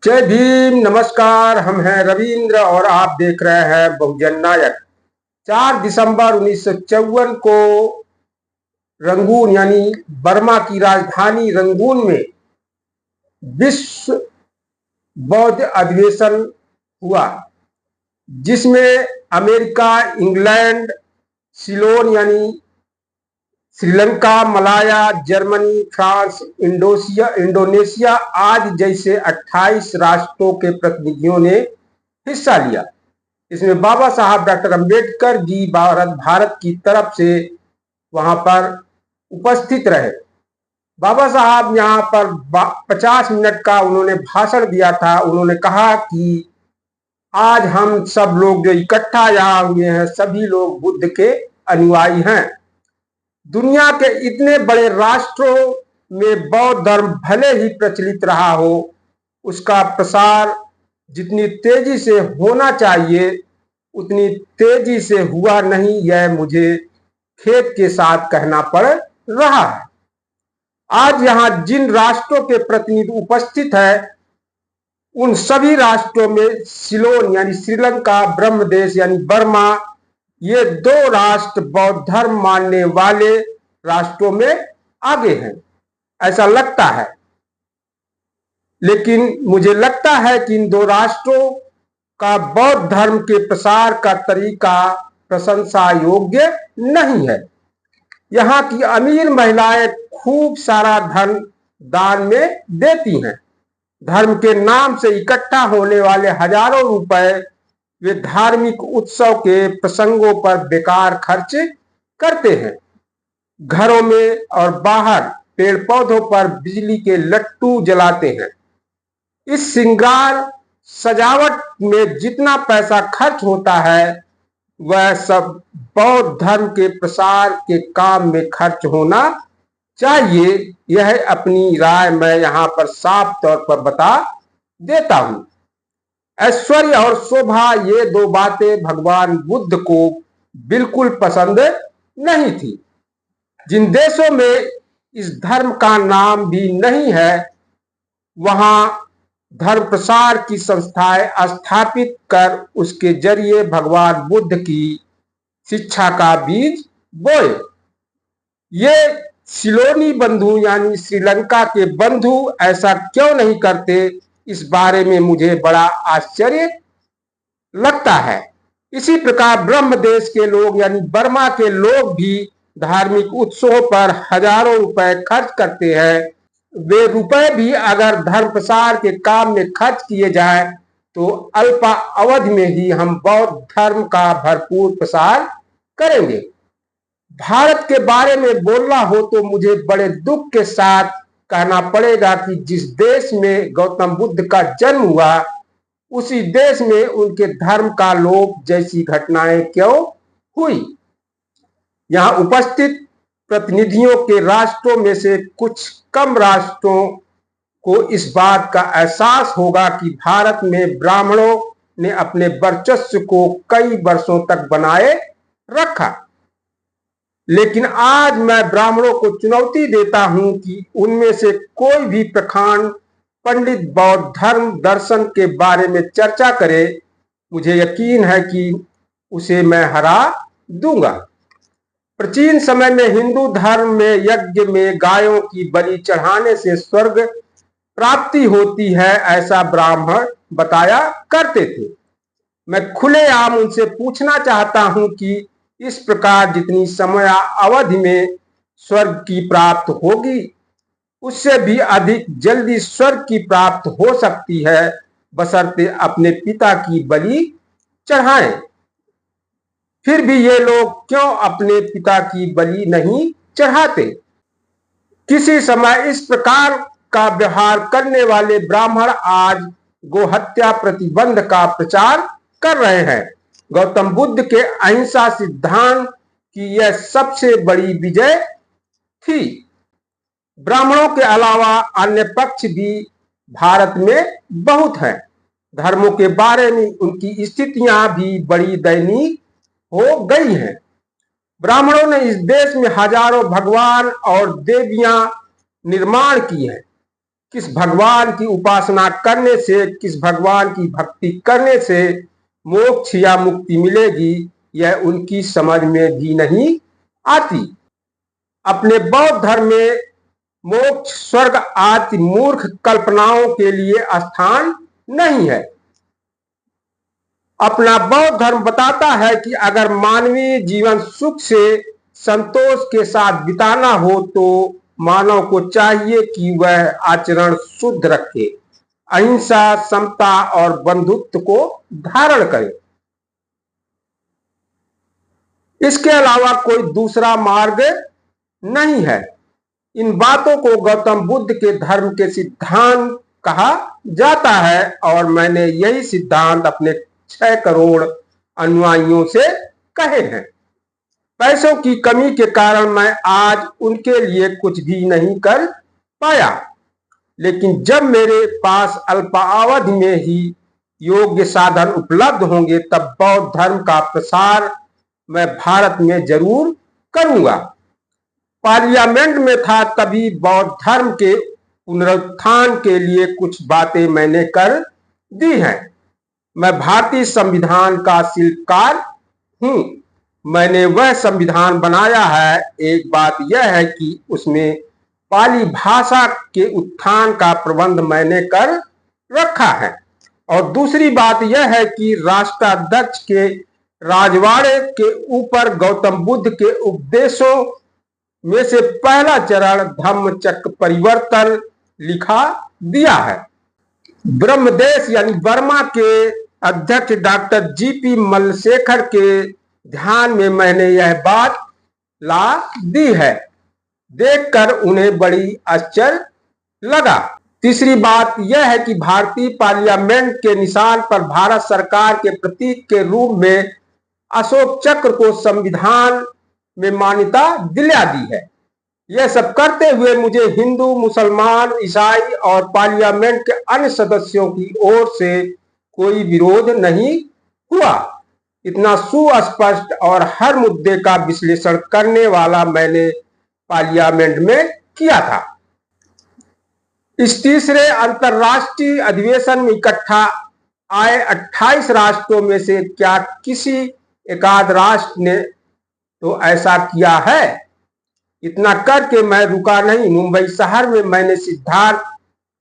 जय भीम। नमस्कार, हम हैं रविंद्र और आप देख रहे हैं बहुजन नायक। 4 दिसंबर 1954 को रंगून यानी बर्मा की राजधानी रंगून में विश्व बौद्ध अधिवेशन हुआ, जिसमें अमेरिका, इंग्लैंड, सिलोन यानी Sri Lanka, Malaya, Germany, France, Indonesia आदि जैसे 28 राष्ट्रों के प्रतिनिधियों ने हिस्सा लिया। इसमें बाबा साहब डॉक्टर अंबेडकर जी भारत की तरफ से वहां पर उपस्थित रहे। बाबा साहब यहाँ पर 50 मिनट का उन्होंने भाषण दिया था। उन्होंने कहा कि आज हम सब लोग जो इकट्ठा यहाँ हुए हैं, सभी लोग बुद्ध के अनुयायी हैं। दुनिया के इतने बड़े राष्ट्रों में बौद्ध धर्म भले ही प्रचलित रहा हो, उसका प्रसार जितनी तेजी से होना चाहिए उतनी तेजी से हुआ नहीं, यह मुझे खेद के साथ कहना पड़ रहा है। आज यहाँ जिन राष्ट्रों के प्रतिनिधि उपस्थित है, उन सभी राष्ट्रों में सिलोन यानी श्रीलंका, ब्रह्मदेश यानी बर्मा, ये 2 राष्ट्र बौद्ध धर्म मानने वाले राष्ट्रों में आगे हैं, ऐसा लगता है। लेकिन मुझे लगता है कि इन 2 राष्ट्रों का बौद्ध धर्म के प्रसार का तरीका प्रशंसा योग्य नहीं है। यहाँ की अमीर महिलाएं खूब सारा धन दान में देती हैं। धर्म के नाम से इकट्ठा होने वाले हजारों रुपए वे धार्मिक उत्सव के प्रसंगों पर बेकार खर्च करते हैं। घरों में और बाहर पेड़ पौधों पर बिजली के लट्टू जलाते हैं। इस श्रृंगार सजावट में जितना पैसा खर्च होता है, वह सब बौद्ध धर्म के प्रसार के काम में खर्च होना चाहिए। यह अपनी राय मैं यहाँ पर साफ तौर पर बता देता हूं। ऐश्वर्य और शोभा, ये 2 बातें भगवान बुद्ध को बिल्कुल पसंद नहीं थी। जिन देशों में इस धर्म का नाम भी नहीं है, वहां धर्म प्रसार की संस्थाएं स्थापित कर उसके जरिए भगवान बुद्ध की शिक्षा का बीज बोए। ये सिलोनी बंधु यानी श्रीलंका के बंधु ऐसा क्यों नहीं करते, इस बारे में मुझे बड़ा आश्चर्य लगता है। इसी प्रकार ब्रह्मदेश के लोग यानी बर्मा के लोग भी धार्मिक उत्सवों पर हजारों रुपए खर्च करते हैं। वे रुपए भी अगर धर्म प्रसार के काम में खर्च किए जाए तो अल्प अवधि में ही हम बौद्ध धर्म का भरपूर प्रसार करेंगे। भारत के बारे में बोलना हो तो मुझे बड़े दुख के साथ कहना पड़ेगा कि जिस देश में गौतम बुद्ध का जन्म हुआ, उसी देश में उनके धर्म का लोप जैसी घटनाएं क्यों हुई। यहाँ उपस्थित प्रतिनिधियों के राष्ट्रों में से कुछ कम राष्ट्रों को इस बात का एहसास होगा कि भारत में ब्राह्मणों ने अपने वर्चस्व को कई वर्षों तक बनाए रखा। लेकिन आज मैं ब्राह्मणों को चुनौती देता हूं कि उनमें से कोई भी प्रखान पंडित बौद्ध धर्म दर्शन के बारे में चर्चा करे, मुझे यकीन है कि उसे मैं हरा दूंगा। प्राचीन समय में हिंदू धर्म में यज्ञ में गायों की बलि चढ़ाने से स्वर्ग प्राप्ति होती है, ऐसा ब्राह्मण बताया करते थे। मैं खुलेआम उनसे पूछना चाहता हूं कि इस प्रकार जितनी समय अवधि में स्वर्ग की प्राप्त होगी, उससे भी अधिक जल्दी स्वर्ग की प्राप्त हो सकती है, बशर्ते अपने पिता की बलि चढ़ाएं। फिर भी ये लोग क्यों अपने पिता की बलि नहीं चढ़ाते? किसी समय इस प्रकार का व्यवहार करने वाले ब्राह्मण आज गोहत्या प्रतिबंध का प्रचार कर रहे हैं। गौतम बुद्ध के अहिंसा सिद्धांत की यह सबसे बड़ी विजय थी। ब्राह्मणों के अलावा अन्य पक्ष भी भारत में बहुत हैं। धर्मों के बारे में उनकी स्थितियां भी बड़ी दयनीय हो गई हैं। ब्राह्मणों ने इस देश में हजारों भगवान और देवियां निर्माण की हैं। किस भगवान की उपासना करने से, किस भगवान की भक्ति करने से मोक्ष या मुक्ति मिलेगी, यह उनकी समझ में भी नहीं आती। अपने बौद्ध धर्म में मोक्ष, स्वर्ग आदि मूर्ख कल्पनाओं के लिए स्थान नहीं है। अपना बौद्ध धर्म बताता है कि अगर मानवीय जीवन सुख से संतोष के साथ बिताना हो तो मानव को चाहिए कि वह आचरण शुद्ध रखे, अहिंसा, समता और बंधुत्व को धारण करे। इसके अलावा कोई दूसरा मार्ग नहीं है। इन बातों को गौतम बुद्ध के धर्म के सिद्धांत कहा जाता है और मैंने यही सिद्धांत अपने 6 करोड़ अनुयायियों से कहे हैं। पैसों की कमी के कारण मैं आज उनके लिए कुछ भी नहीं कर पाया, लेकिन जब मेरे पास अल्पावधि में ही योग्य साधन उपलब्ध होंगे तब बौद्ध धर्म का प्रसार मैं भारत में जरूर करूंगा। पार्लियामेंट में था तभी बौद्ध धर्म के पुनरुत्थान के लिए कुछ बातें मैंने कर दी हैं। मैं भारतीय संविधान का शिल्पकार हूं। मैंने वह संविधान बनाया है। एक बात यह है कि उसमें पाली भाषा के उत्थान का प्रबंध मैंने कर रखा है और दूसरी बात यह है कि राष्ट्राध्यक्ष के राजवाड़े के ऊपर गौतम बुद्ध के उपदेशों में से पहला चरण धम्मचक्र परिवर्तन लिखा दिया है। ब्रह्मदेश यानी बर्मा के अध्यक्ष डॉक्टर जीपी मल्लशेखर के ध्यान में मैंने यह बात ला दी है। देखकर उन्हें बड़ी आश्चर्य लगा। तीसरी बात यह है कि भारतीय पार्लियामेंट के निशान पर भारत सरकार के प्रतीक के रूप में अशोक चक्र को संविधान में मान्यता दिला दी है। यह सब करते हुए मुझे हिंदू, मुसलमान, ईसाई और पार्लियामेंट के अन्य सदस्यों की ओर से कोई विरोध नहीं हुआ। इतना सुस्पष्ट और हर मुद्दे का विश्लेषण करने वाला मैंने पार्लियामेंट में किया था। इस तीसरे अंतर्राष्ट्रीय अधिवेशन में इकट्ठा आए 28 राष्ट्रों में से क्या किसी एकाध राष्ट्र ने तो ऐसा किया है? इतना करके मैं रुका नहीं। मुंबई शहर में मैंने सिद्धार्थ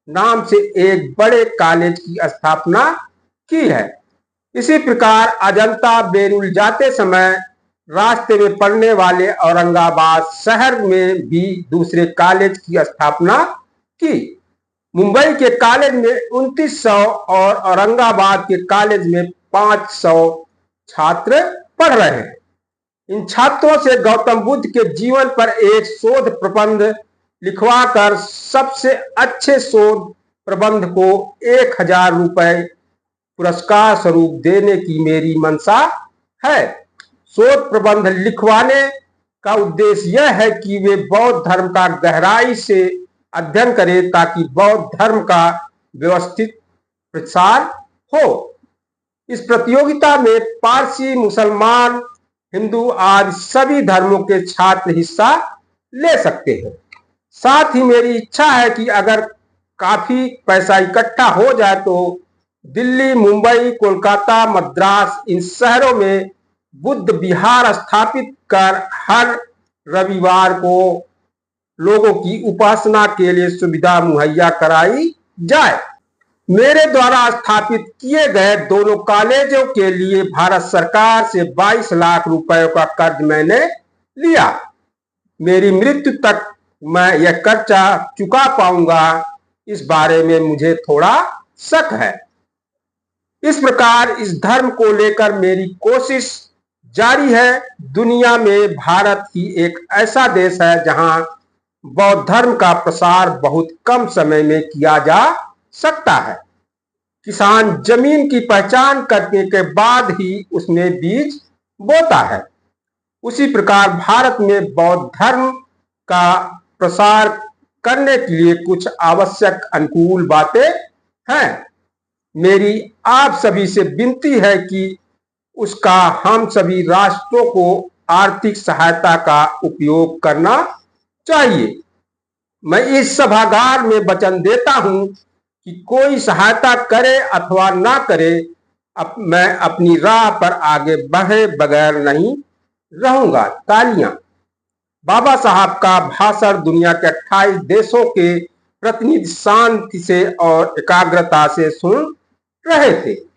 नाम से एक बड़े कॉलेज की स्थापना की है। इसी प्रकार अजंता बेरुल जाते समय रास्ते में पड़ने वाले औरंगाबाद शहर में भी दूसरे कॉलेज की स्थापना की। मुंबई के कॉलेज में 2900 और औरंगाबाद के कॉलेज में 500 छात्र पढ़ रहे हैं। इन छात्रों से गौतम बुद्ध के जीवन पर एक शोध प्रबंध लिखवाकर सबसे अच्छे शोध प्रबंध को 1000 रुपए पुरस्कार स्वरूप देने की मेरी मंशा है। शोध प्रबंध लिखवाने का उद्देश्य यह है कि वे बौद्ध धर्म का गहराई से अध्ययन करें ताकि बौद्ध धर्म का व्यवस्थित प्रसार हो। इस प्रतियोगिता में पारसी, मुसलमान, हिंदू आदि सभी धर्मों के छात्र हिस्सा ले सकते हैं। साथ ही मेरी इच्छा है कि अगर काफी पैसा इकट्ठा हो जाए तो दिल्ली, मुंबई, कोलकाता, मद्रास इन शहरों में बुद्ध विहार स्थापित कर हर रविवार को लोगों की उपासना के लिए सुविधा मुहैया कराई जाए। मेरे द्वारा स्थापित किए गए दोनों कॉलेजों के लिए भारत सरकार से 22 लाख रुपए का कर्ज मैंने लिया। मेरी मृत्यु तक मैं यह कर्जा चुका पाऊंगा, इस बारे में मुझे थोड़ा शक है। इस प्रकार इस धर्म को लेकर मेरी कोशिश जारी है। दुनिया में भारत ही एक ऐसा देश है जहां बौद्ध धर्म का प्रसार बहुत कम समय में किया जा सकता है। किसान जमीन की पहचान करने के बाद ही उसमें बीज बोता है। उसी प्रकार भारत में बौद्ध धर्म का प्रसार करने के लिए कुछ आवश्यक अनुकूल बातें हैं। मेरी आप सभी से विनती है कि उसका हम सभी राष्ट्रों को आर्थिक सहायता का उपयोग करना चाहिए। मैं इस सभागार में वचन देता हूं कि कोई सहायता करे अथवा ना करे, मैं अपनी राह पर आगे बढ़े बगैर नहीं रहूंगा। तालियां। बाबा साहब का भाषण दुनिया के 28 देशों के प्रतिनिधि शांति से और एकाग्रता से सुन रहे थे।